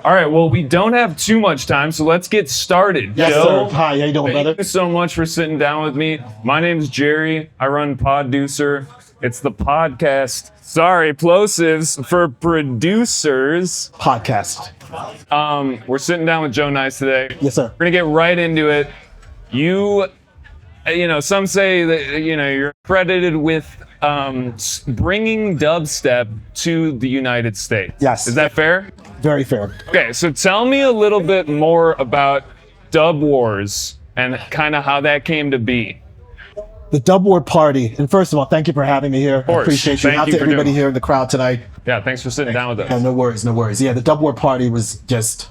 All right, well, we don't have too much time, so let's get started. Yes, Joe, sir. Hi, how you doing, brother? thank you so much for sitting down with me. My name's Jerry. I run Poducer. It's the podcast. Sorry, plosives for producers. Podcast. We're sitting down with Joe Nice today. Yes, sir. We're gonna get right into it. You know, some say that, you're credited with bringing dubstep to the United States. Yes. Is that fair? Very fair. Okay, so tell me a little bit more about Dub Wars and kind of how that came to be. The Dub War Party. And first of all, thank you for having me here. Of course. I appreciate you. Thank Out you to for everybody doing it. here in the crowd tonight. Yeah, thanks for sitting down with us. Yeah, no worries, no worries. Yeah, the Dub War Party was just,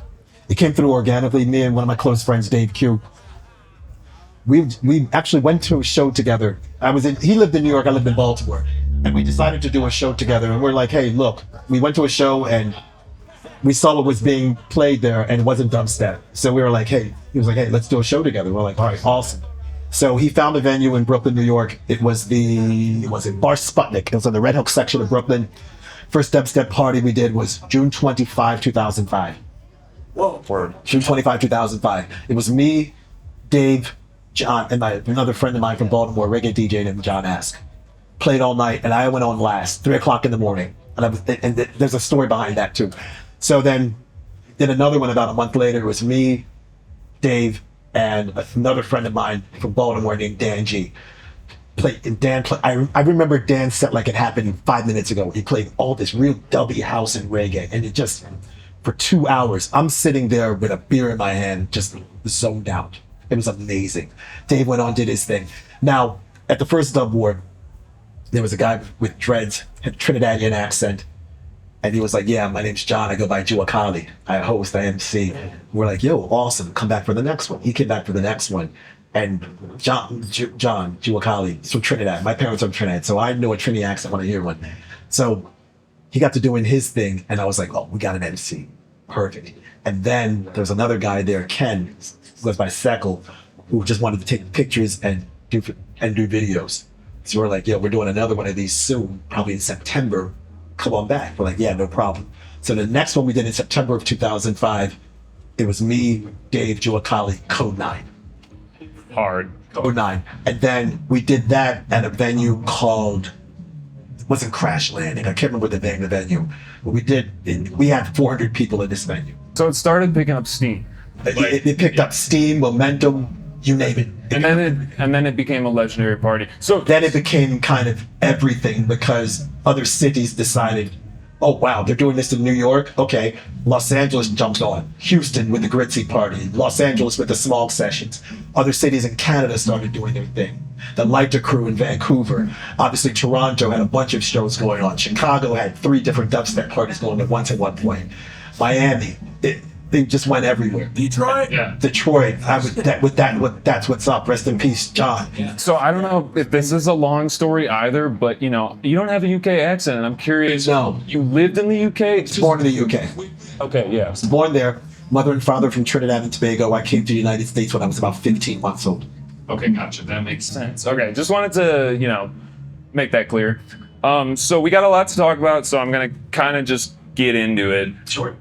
it came through organically. Me and one of my close friends, Dave Q. We actually went to a show together. He lived in New York, I lived in Baltimore. And we decided to do a show together. And we're like, hey, look, we went to a show and we saw what was being played there and it wasn't dubstep. So we were like, hey, he was like, hey, let's do a show together. We're like, all right, awesome. So he found a venue in Brooklyn, New York. It was Bar Sputnik. It was on the Red Hook section of Brooklyn. First dubstep party we did was June 25, 2005. Whoa. Word. June 25, 2005. It was me, Dave, John, and another friend of mine from Baltimore, reggae DJ named John Ask. Played all night, and I went on last, 3 o'clock in the morning. And there's a story behind that too. So then did another one about a month later. It was me, Dave, and another friend of mine from Baltimore named Dan G. I remember Dan's set like it happened 5 minutes ago. He played all this real dubby house and reggae, and it just, for 2 hours, I'm sitting there with a beer in my hand, just zoned out. It was amazing. Dave went on, did his thing. Now, at the first Dub War, there was a guy with dreads, had a Trinidadian accent, and he was like, yeah, my name's John, I go by Juakali. I host, I MC. We're like, yo, awesome, come back for the next one. He came back for the next one. And John Juakali, he's from Trinidad. My parents are from Trinidad, so I know a Trini accent when I hear one. So he got to doing his thing, and I was like, oh, we got an MC. Perfect. And then there's another guy there, Ken, who goes by Seckle, who just wanted to take pictures and do videos. So we're like, yeah, we're doing another one of these soon, probably in September. Come on back. We're like, yeah, no problem. So the next one we did in September of 2005, it was me, Dave, Juakali, Code 9. Hard. Code 9. And then we did that at a venue called, it wasn't Crash Landing. I can't remember the name of the venue. But we had 400 people in this venue. So it started picking up steam. It picked up steam, momentum, you name it. And then it became a legendary party. So Then it became kind of everything because other cities decided, oh wow, they're doing this in New York. Okay, Los Angeles jumped on. Houston with the Gritzy Party. Los Angeles with the Smog Sessions. Other cities in Canada started doing their thing. The Lighter Crew in Vancouver. Obviously, Toronto had a bunch of shows going on. Chicago had 3 different dubstep parties going at once at one point. Miami, they just went everywhere. Detroit? Yeah. Detroit, that's what's up. Rest in peace, John. Yeah. So I don't know if this is a long story either, but you don't have a UK accent, and I'm curious. No. You lived in the UK? Born in the UK. Okay, yeah. Born there. Mother and father from Trinidad and Tobago. I came to the United States when I was about 15 months old. Okay, gotcha. That makes sense. Okay, just wanted to, make that clear. So we got a lot to talk about, so I'm gonna kind of just get into it. Sure.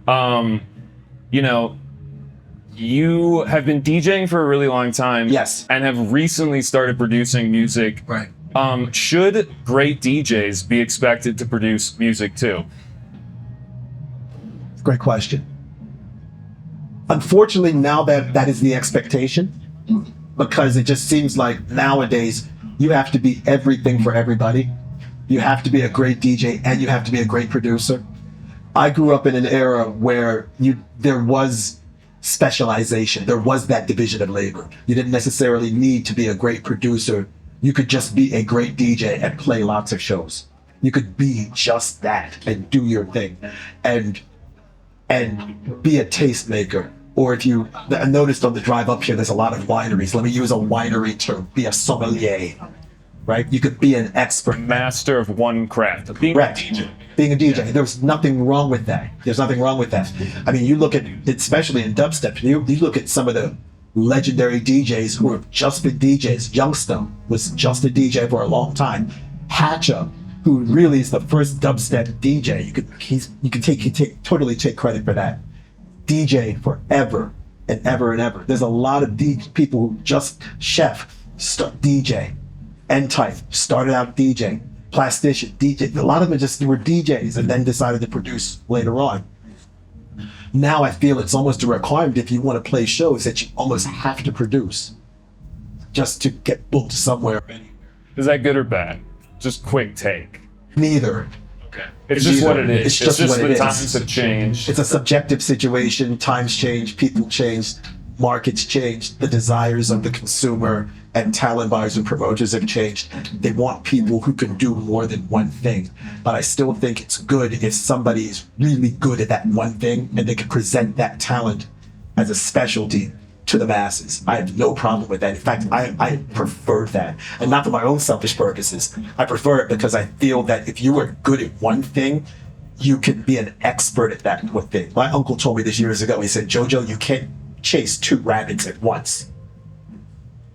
You have been DJing for a really long time. Yes. And have recently started producing music. Right. Should great DJs be expected to produce music too? Great question. Unfortunately, now that is the expectation, because it just seems like nowadays you have to be everything for everybody. You have to be a great DJ and you have to be a great producer. I grew up in an era where there was specialization. There was that division of labor. You didn't necessarily need to be a great producer. You could just be a great DJ and play lots of shows. You could be just that and do your thing and be a tastemaker. Or I noticed on the drive up here, there's a lot of wineries. Let me use a winery term, be a sommelier, right? You could be an expert. Master of one craft. Being Correct. a DJ. Being a DJ. There's nothing wrong with that. There's nothing wrong with that. I mean, you look at, especially in dubstep, you look at some of the legendary DJs who have just been DJs. Youngster was just a DJ for a long time. Hatcha, who really is the first dubstep DJ. You could totally take credit for that. DJ forever and ever and ever. There's a lot of people who just chef, DJ, N-Type, started out DJ, plastician, DJ. A lot of them just were DJs and then decided to produce later on. Now I feel it's almost a requirement if you want to play shows that you almost have to produce just to get booked somewhere. Is that good or bad? Just quick take. Neither. Okay. It's just what it is. It's just what it the is. times have changed. It's a subjective situation. Times change, people change, markets change, the desires of the consumer and talent buyers and promoters have changed. They want people who can do more than one thing. But I still think it's good if somebody is really good at that one thing and they can present that talent as a specialty to the masses. I have no problem with that. In fact, I prefer that. And not for my own selfish purposes. I prefer it because I feel that if you are good at one thing, you can be an expert at that one thing. My uncle told me this years ago. He said, Jojo, you can't chase 2 rabbits at once.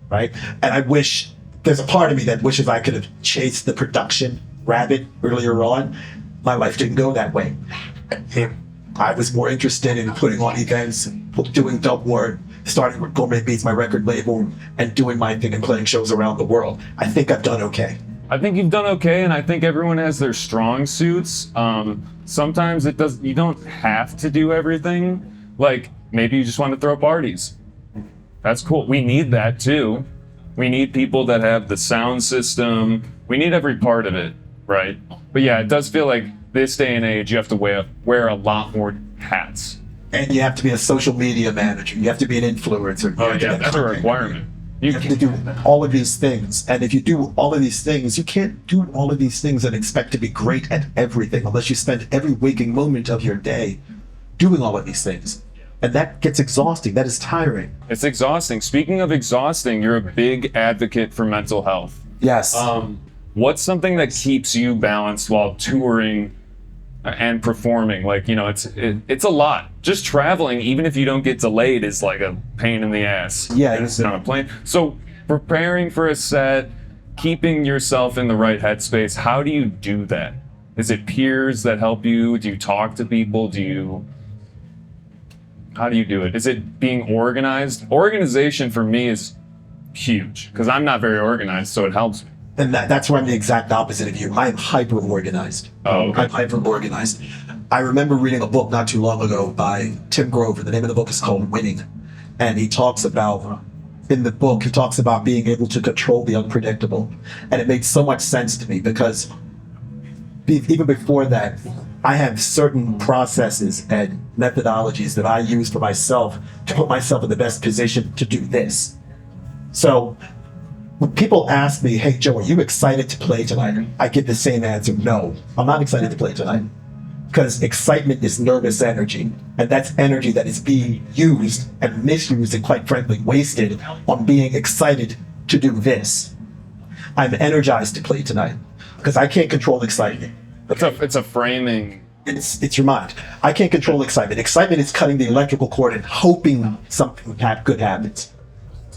Right? And I wish, there's a part of me that wishes I could have chased the production rabbit earlier on. My life didn't go that way. I was more interested in putting on events, doing dub work, starting with Gourmet Beats, my record label, and doing my thing and playing shows around the world. I think I've done okay. I think you've done okay, and I think everyone has their strong suits. Sometimes you don't have to do everything. Like, maybe you just want to throw parties. That's cool. We need that too. We need people that have the sound system. We need every part of it, right? But yeah, it does feel like this day and age, you have to wear a lot more hats. And you have to be a social media manager. You have to be an influencer. Oh yeah, that's a requirement. You have to do all of these things. And if you do all of these things, you can't do all of these things and expect to be great at everything unless you spend every waking moment of your day doing all of these things. And that gets exhausting. That is tiring. It's exhausting. Speaking of exhausting, you're a big advocate for mental health. Yes. What's something that keeps you balanced while touring and performing? Like, you know, it's a lot. Just traveling, even if you don't get delayed, is like a pain in the ass. Yeah. You gotta sit on a plane. So preparing for a set, keeping yourself in the right headspace, how do you do that? Is it peers that help you? Do you talk to people? How do you do it? Is it being organized? Organization for me is huge because I'm not very organized, so it helps me. And that's where I'm the exact opposite of you. I'm hyper organized. Oh, okay. I'm hyper organized. I remember reading a book not too long ago by Tim Grover. The name of the book is called Winning. And he talks about, in the book, he talks about being able to control the unpredictable. And it made so much sense to me because even before that, I have certain processes and methodologies that I use for myself to put myself in the best position to do this. So when people ask me, hey, Joe, are you excited to play tonight? I get the same answer, no, I'm not excited to play tonight. Because excitement is nervous energy, and that's energy that is being used and misused and quite frankly wasted on being excited to do this. I'm energized to play tonight because I can't control excitement. It's a framing. It's your mind. I can't control excitement. Excitement is cutting the electrical cord and hoping something good happens.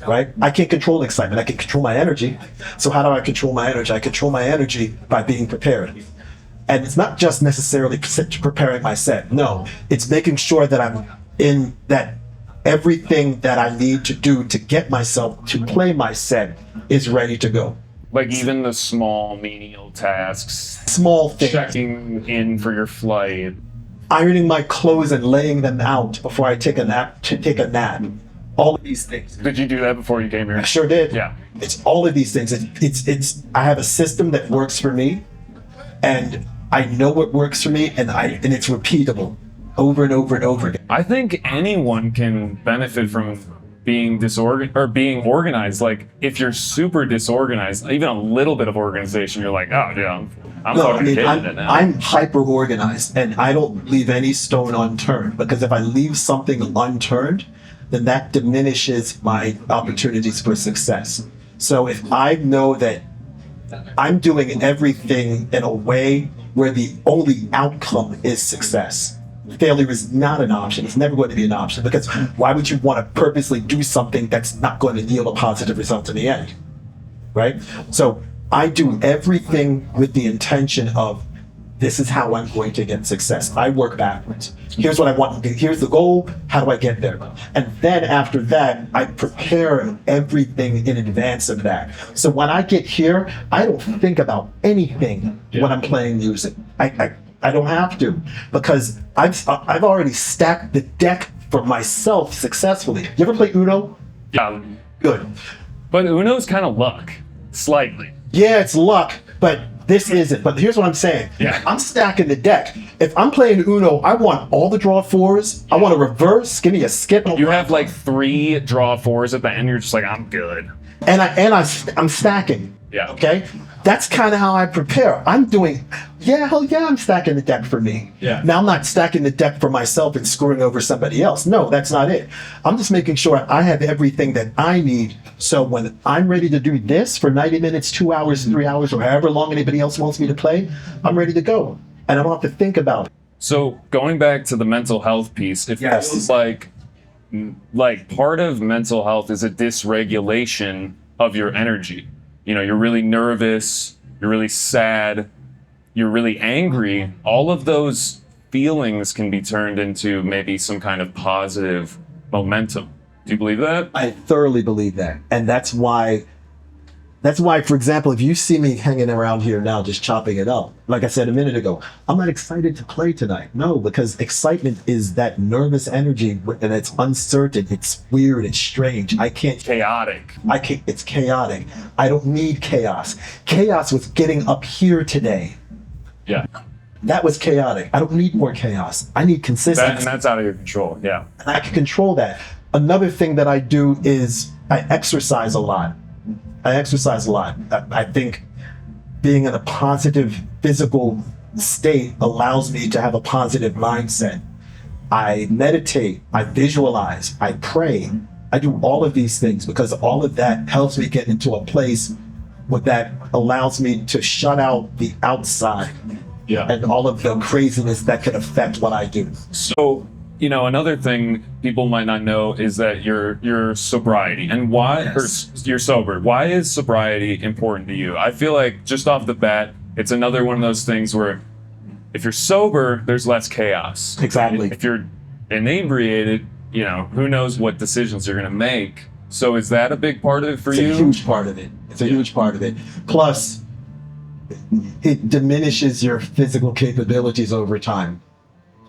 Right? I can't control excitement. I can control my energy. So how do I control my energy? I control my energy by being prepared. And it's not just necessarily preparing my set. No, it's making sure that I'm in that everything that I need to do to get myself to play my set is ready to go. Like even the small menial tasks. Small things. Checking in for your flight. Ironing my clothes and laying them out before I take a nap. All of these things. Did you do that before you came here? I sure did. Yeah. It's all of these things. It's I have a system that works for me, and I know what works for me, and it's repeatable over and over and over again. I think anyone can benefit from being organized. Like if you're super disorganized, even a little bit of organization, you're like, oh yeah, I'm fucking getting it now. I'm hyper organized, and I don't leave any stone unturned, because if I leave something unturned, then that diminishes my opportunities for success. So if I know that I'm doing everything in a way where the only outcome is success, failure is not an option. It's never going to be an option, because why would you want to purposely do something that's not going to yield a positive result in the end, right? So I do everything with the intention of this is how I'm going to get success. I work backwards. Here's what I want. Here's the goal. How do I get there? And then after that, I prepare everything in advance of that. So when I get here, I don't think about anything when I'm playing music. I don't have to, because I've already stacked the deck for myself successfully. You ever play Uno? Yeah. Good. But Uno's kind of luck, slightly. Yeah, it's luck, but this isn't. But here's what I'm saying. Yeah. I'm stacking the deck. If I'm playing Uno, I want all the draw fours. I want a reverse. Give me a skip. You have like 3 draw 4s at the end. You're just like, I'm good. I'm stacking. Yeah. Okay. That's kind of how I prepare. I'm stacking the deck for me. Yeah. Now I'm not stacking the deck for myself and screwing over somebody else. No, that's not it. I'm just making sure I have everything that I need. So when I'm ready to do this for 90 minutes, 2 hours, 3 hours, or however long anybody else wants me to play, I'm ready to go. And I don't have to think about it. So going back to the mental health piece, it Yes. feels like part of mental health is a dysregulation of your energy. You know, you're really nervous, you're really sad, you're really angry. All of those feelings can be turned into maybe some kind of positive momentum. Do you believe that? I thoroughly believe that. And that's why, for example, if you see me hanging around here now just chopping it up, like I said a minute ago, I'm not excited to play tonight. No, because excitement is that nervous energy, and it's uncertain, it's weird, it's strange. Chaotic. It's chaotic. I don't need chaos. Chaos was getting up here today. Yeah. That was chaotic. I don't need more chaos. I need consistency. And that's out of your control. Yeah. And I can control that. Another thing that I do is I exercise a lot. I think being in a positive physical state allows me to have a positive mindset. I meditate, I visualize, I pray. I do all of these things because all of that helps me get into a place that allows me to shut out the outside and all of the craziness that can affect what I do. So, you know, another thing people might not know is that your sobriety and why you're sober. Why is sobriety important to you? I feel like just off the bat, it's another one of those things where if you're sober, there's less chaos. Exactly. If you're inebriated, you know, who knows what decisions you're going to make. So is that a big part of it for you? It's a huge part of it. It's a huge part of it. Plus, it diminishes your physical capabilities over time.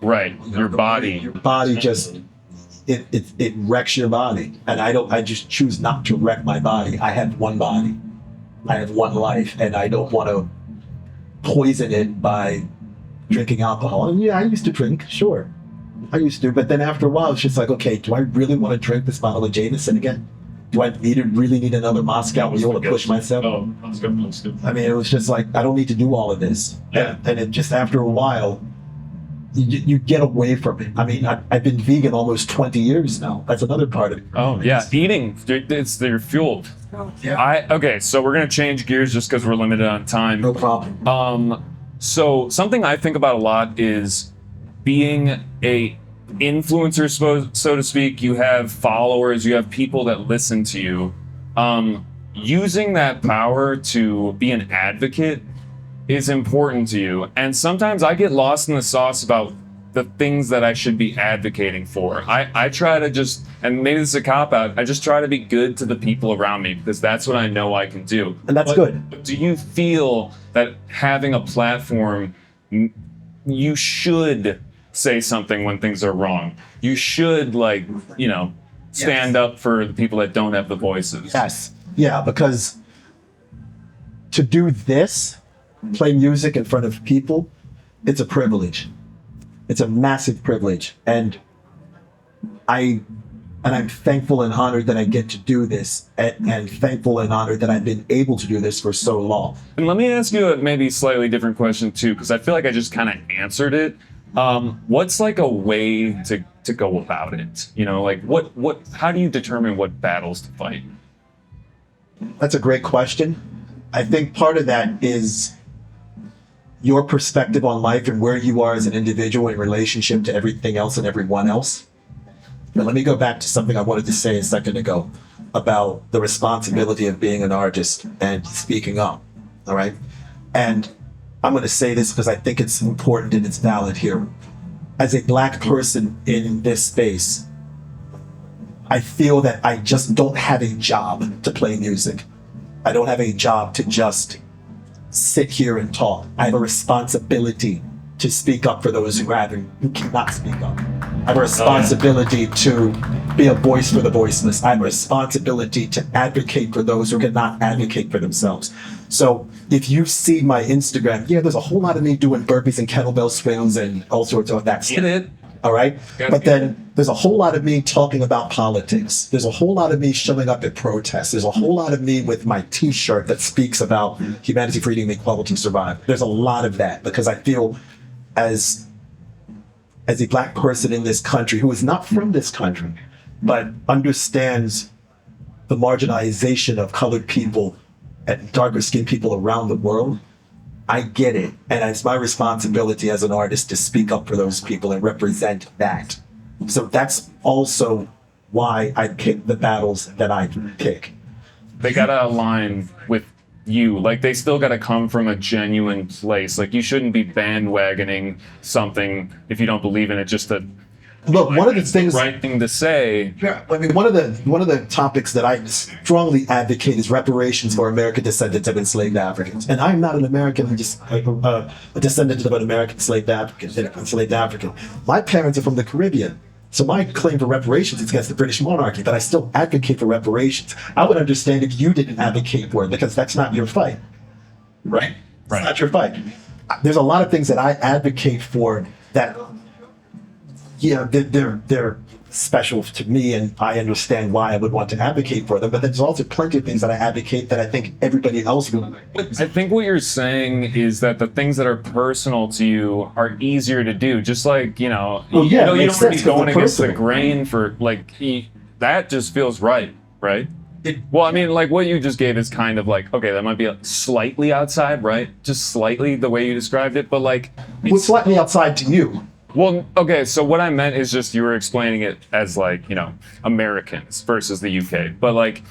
Right. Your body. Your body just it wrecks your body. And I just choose not to wreck my body. I have one body. I have one life, and I don't want to poison it by drinking alcohol. And yeah, I used to drink, sure. I used to, but then after a while, it's just like, okay, do I really want to drink this bottle of Jameson again? Do I really need another Moscow Mule to push myself? Oh, that's good. That's good. I mean, it was just like, I don't need to do all of this. Yeah. And it just after a while, you get away from it. I mean, I've been vegan almost 20 years now. That's another part of it. Oh, yeah. Eating, they're fueled. Yeah. Okay, so we're going to change gears just because we're limited on time. No problem. So something I think about a lot is being a influencer, so to speak. You have followers, you have people that listen to you. Using that power to be an advocate is important to you. And sometimes I get lost in the sauce about the things that I should be advocating for. I try to just, and maybe this is a cop-out, I just try to be good to the people around me because that's what I know I can do. And that's good. Do you feel that having a platform, you should say something when things are wrong? You should, like, you know, stand up for the people that don't have the voices. Yes. Yeah, because to do this, play music in front of people, it's a privilege. It's a massive privilege. And I'm thankful and honored that I get to do this, and thankful and honored that I've been able to do this for so long. And let me ask you a maybe slightly different question too, because I feel like I just kind of answered it. What's like a way to go about it? You know, like how do you determine what battles to fight? That's a great question. I think part of that is your perspective on life and where you are as an individual in relationship to everything else and everyone else. But let me go back to something I wanted to say a second ago about the responsibility of being an artist and speaking up. All right. And I'm going to say this because I think it's important and it's valid here. As a Black person in this space, I feel that I just don't have a job to play music. I don't have a job to just sit here and talk. I have a responsibility to speak up for those who cannot speak up. I have a responsibility to be a voice for the voiceless. I have a responsibility to advocate for those who cannot advocate for themselves. So if you see my Instagram, there's a whole lot of me doing burpees and kettlebell swings and all sorts of that stuff. Get it? All right. But then there's a whole lot of me talking about politics. There's a whole lot of me showing up at protests. There's a whole lot of me with my t-shirt that speaks about humanity, freedom, equality, survive. There's a lot of that because I feel as a Black person in this country who is not from this country, but understands the marginalization of colored people and darker skinned people around the world, I get it. And it's my responsibility as an artist to speak up for those people and represent that. So that's also why I pick the battles that I pick. They gotta align with you. Like, they still gotta come from a genuine place. Like, you shouldn't be bandwagoning something if you don't believe in it just to... Look, one of the things, the right thing to say. Yeah, I mean, one of the topics that I strongly advocate is reparations for American descendants of enslaved Africans. And I'm not an American, just a descendant of an American enslaved African. My parents are from the Caribbean, so my claim for reparations is against the British monarchy. But I still advocate for reparations. I would understand if you didn't advocate for it because that's not your fight, right? It's not your fight. There's a lot of things that I advocate for that. They're special to me, and I understand why I would want to advocate for them. But there's also plenty of things that I advocate that I think everybody else would. I think what you're saying is that the things that are personal to you are easier to do. Just like, you don't want to be going against the grain for that just feels right? Well, I mean, like what you just gave is kind of like, okay, that might be slightly outside, right? Just slightly the way you described it, but like... Well, slightly outside to you. Well, okay, so what I meant is just you were explaining it as like, Americans versus the UK. But like,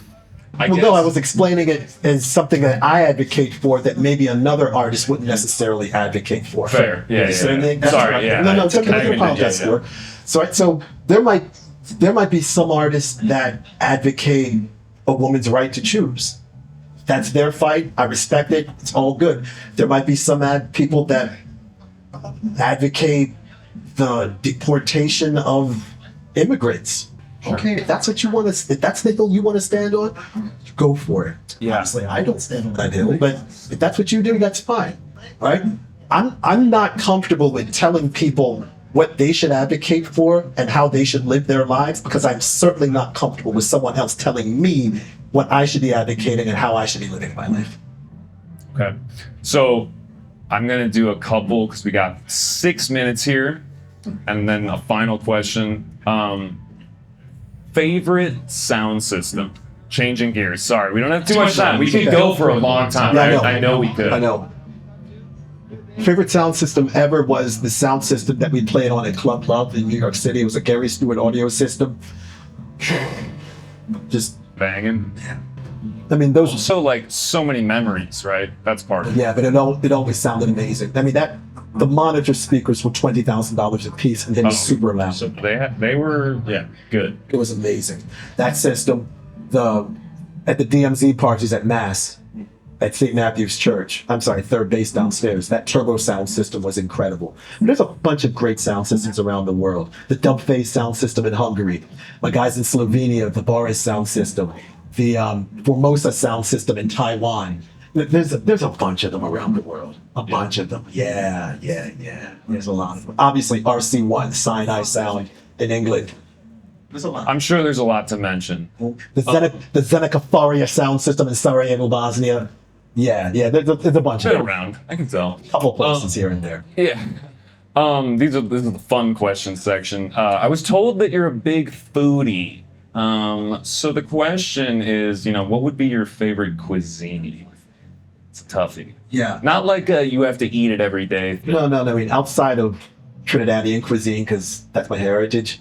I guess... No, I was explaining it as something that I advocate for that maybe another artist wouldn't necessarily advocate for. Fair, yeah. Sorry, yeah. No, I apologize for. So there might be some artists that advocate a woman's right to choose. That's their fight. I respect it. It's all good. There might be some people that advocate the deportation of immigrants. Okay, if that's what you want to, if that's the hill you want to stand on, go for it. Yeah. Honestly, I don't stand on that hill, but if that's what you do, that's fine. Right? I'm not comfortable with telling people what they should advocate for and how they should live their lives because I'm certainly not comfortable with someone else telling me what I should be advocating and how I should be living my life. Okay. So I'm going to do a couple because we got 6 minutes here. And then a final question. Favorite sound system? Changing gears. Sorry, we don't have too much time. We could go for a long time. Yeah, I know we could. I know. Favorite sound system ever was the sound system that we played on at Club Love in New York City. It was a Gary Stewart audio system. Just banging. I mean, those are so like so many memories, right? That's part of it. Yeah, but it always sounded amazing. I mean, the monitor speakers were $20,000 a piece, and they were super loud. So they were good. It was amazing. That system, at the DMZ parties at Mass, at St. Matthew's Church, I'm sorry, third base downstairs, that turbo sound system was incredible. There's a bunch of great sound systems around the world. The dub phase sound system in Hungary, my guys in Slovenia, the Boris sound system, the Formosa sound system in Taiwan. There's a bunch of them around the world. A bunch of them. Yeah. There's a lot of them. Obviously, RC1, Sinai Sound in England. There's a lot. I'm sure there's a lot to mention. The Zenica Faria sound system in Sarajevo, Bosnia. Yeah. There's a bunch of them. Around. I can tell. A couple places here and there. Yeah. This is the fun question section. I was told that you're a big foodie. So the question is, what would be your favorite cuisine? It's a toughie. Yeah. Not like you have to eat it every day. No. I mean, outside of Trinidadian cuisine, because that's my heritage.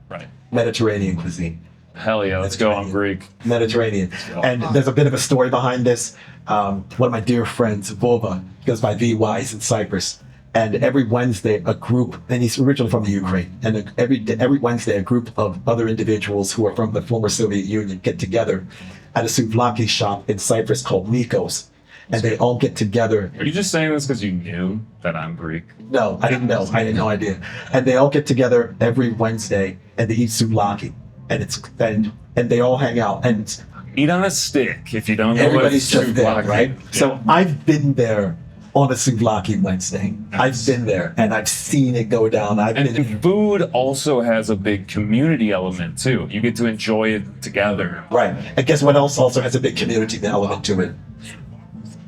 Right. Mediterranean cuisine. Hell yeah, let's go on Greek. Mediterranean. And there's a bit of a story behind this. One of my dear friends, Vova, goes by VY, is in Cyprus. And every Wednesday, a group, and he's originally from the Ukraine, and every Wednesday, a group of other individuals who are from the former Soviet Union get together at a souvlaki shop in Cyprus called Nikos. And they all get together. Are you just saying this because you knew that I'm Greek? No, I didn't know. I had no idea. And they all get together every Wednesday and they eat souvlaki. And they all hang out. And Eat on a stick if you don't know everybody's what just there, souvlaki. right? Yeah. So I've been there on a souvlaki Wednesday. I've been there and I've seen it go down. And food also has a big community element too. You get to enjoy it together. Right. And guess what else also has a big community element to it?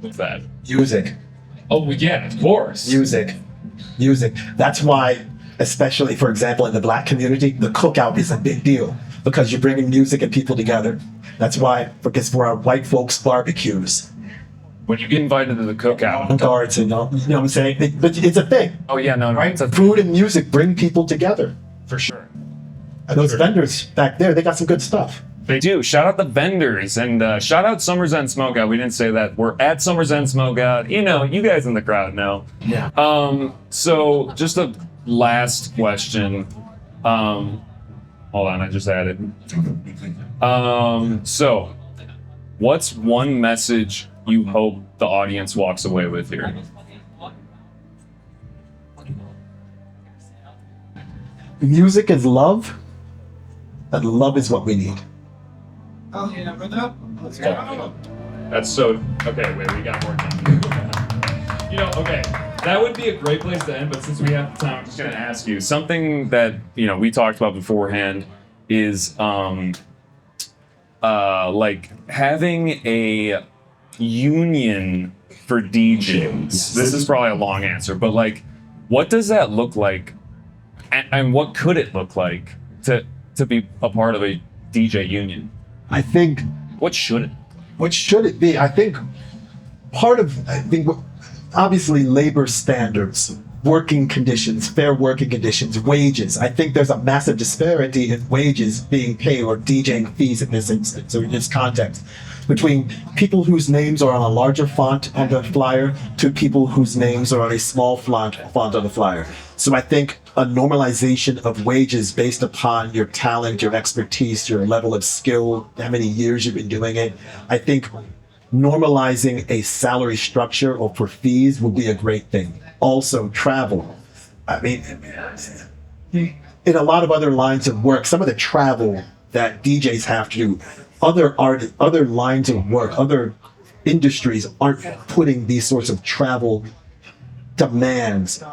What's that? Music. Oh yeah, of course. Music. That's why, especially for example in the Black community, the cookout is a big deal because you're bringing music and people together. That's why, because for our white folks barbecues, When you get invited to the cookout. guards and all, you know what I'm saying? But it's a thing, Oh yeah, no, right? it's a Food and music bring people together. for sure. And those vendors back there, they got some good stuff. They do. Shout out the vendors and shout out Summer's End Smokeout. We didn't say that. We're at Summer's End Smokeout. You know, you guys in the crowd know. Yeah. So just a last question. Hold on, I just added. So what's one message you hope the audience walks away with here? Music is love, and love is what we need. That's so okay. Wait, we got more time. You know, okay, that would be a great place to end. But since we have the time, I'm just gonna ask you something that we talked about beforehand is like having a union for DJs. This is probably a long answer, but like, what does that look like, and what could it look like to be a part of a DJ union? I think, What should it? what should it be? I think obviously labor standards, working conditions, fair working conditions, wages. I think there's a massive disparity in wages being paid or DJing fees in this instance or in this context between people whose names are on a larger font on the flyer to people whose names are on a small font on the flyer. So I think a normalization of wages based upon your talent, your expertise, your level of skill, how many years you've been doing it. I think normalizing a salary structure or for fees would be a great thing. Also, travel. I mean, in a lot of other lines of work, some of the travel that DJs have to do, other lines of work, other industries aren't putting these sorts of travel demands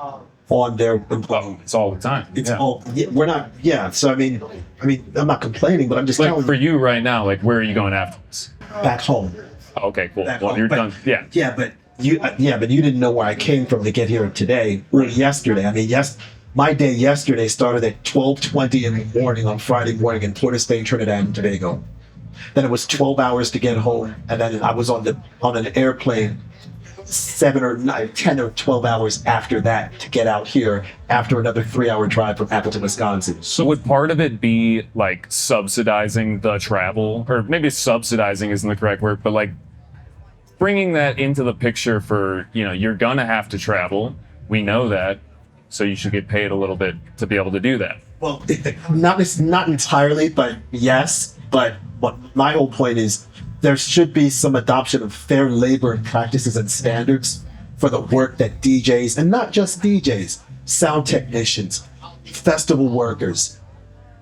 on their employees. It's all the time. It's all, we're not, So I mean, I'm not complaining, but I'm just Like telling for you, you right now, like where are you going after this? back home. Okay, cool. Back Well, home. you're But- done. Yeah. But you didn't know where I came from to get here today or yesterday. I mean, my day yesterday started at 12:20 in the morning on Friday morning in Port of Spain, Trinidad and Tobago. Then it was 12 hours to get home, and then I was on an airplane 7 or 9, 10 or 12 hours after that to get out here after another 3-hour drive from Appleton, Wisconsin. So would part of it be like subsidizing the travel, or maybe subsidizing isn't the correct word, but like bringing that into the picture for, you're gonna have to travel. We know that. So you should get paid a little bit to be able to do that. Well, not entirely, but yes. But what my whole point is, there should be some adoption of fair labor practices and standards for the work that DJs, and not just DJs, sound technicians, festival workers,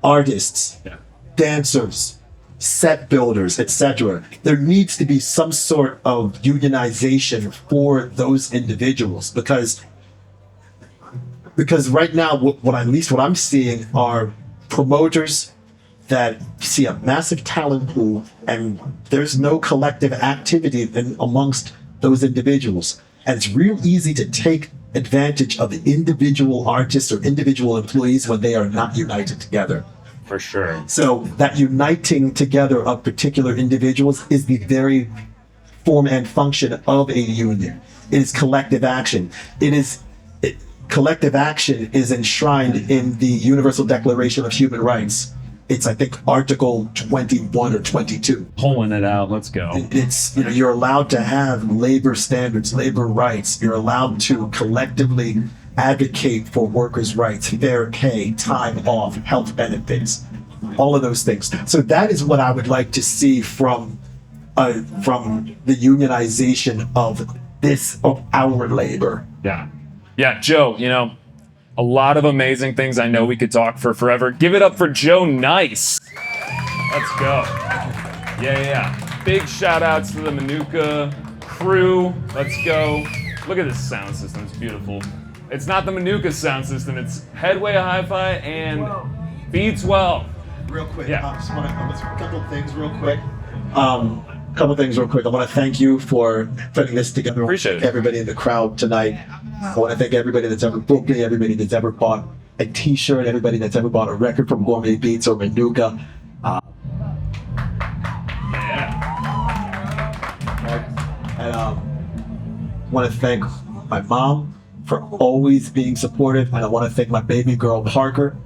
artists, Yeah. dancers, set builders, etc. There needs to be some sort of unionization for those individuals because right now, what I'm seeing are promoters that see a massive talent pool and there's no collective activity amongst those individuals. And it's real easy to take advantage of the individual artists or individual employees when they are not united together. For sure. So that uniting together of particular individuals is the very form and function of a union. It is collective action. Collective action is enshrined in the Universal Declaration of Human Rights. It's I think Article 21 or 22. Pulling it out. Let's go. It's, you're allowed to have labor standards, labor rights. You're allowed to collectively advocate for workers' rights, fair pay, time off, health benefits, all of those things. So that is what I would like to see from the unionization of our labor. Yeah, Joe, a lot of amazing things. I know we could talk for forever. Give it up for Joe Nice. Let's go. Yeah. Big shout outs to the Manuka crew. Let's go. Look at this sound system. It's beautiful. It's not the Manuka sound system. It's Headway Hi-Fi and B12. Real quick. Yeah. I just want to a couple things real quick. I want to thank you for putting this together. Appreciate it. Everybody in the crowd tonight. I want to thank everybody that's ever booked me, everybody that's ever bought a t-shirt, everybody that's ever bought a record from Gourmet Beats or Manuka. And I want to thank my mom for always being supportive, and I want to thank my baby girl, Parker.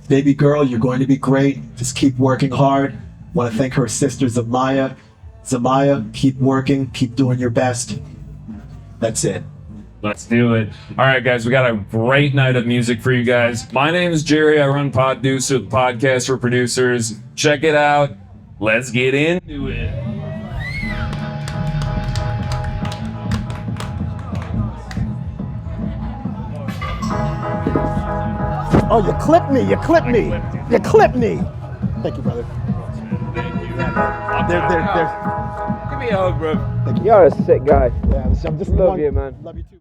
Baby girl, you're going to be great. Just keep working hard. I want to thank her sister, Zamaya. Zamaya, keep working, keep doing your best. That's it. Let's do it. All right, guys, we got a great night of music for you guys. My name is Jerry. I run Poducer, the podcast for producers. Check it out. Let's get into it. Oh, you clipped me. Thank you, brother. Thank you. They're Give me a hug, bro. You're a sick guy. Yeah, I'm just Love you, man. Love you too.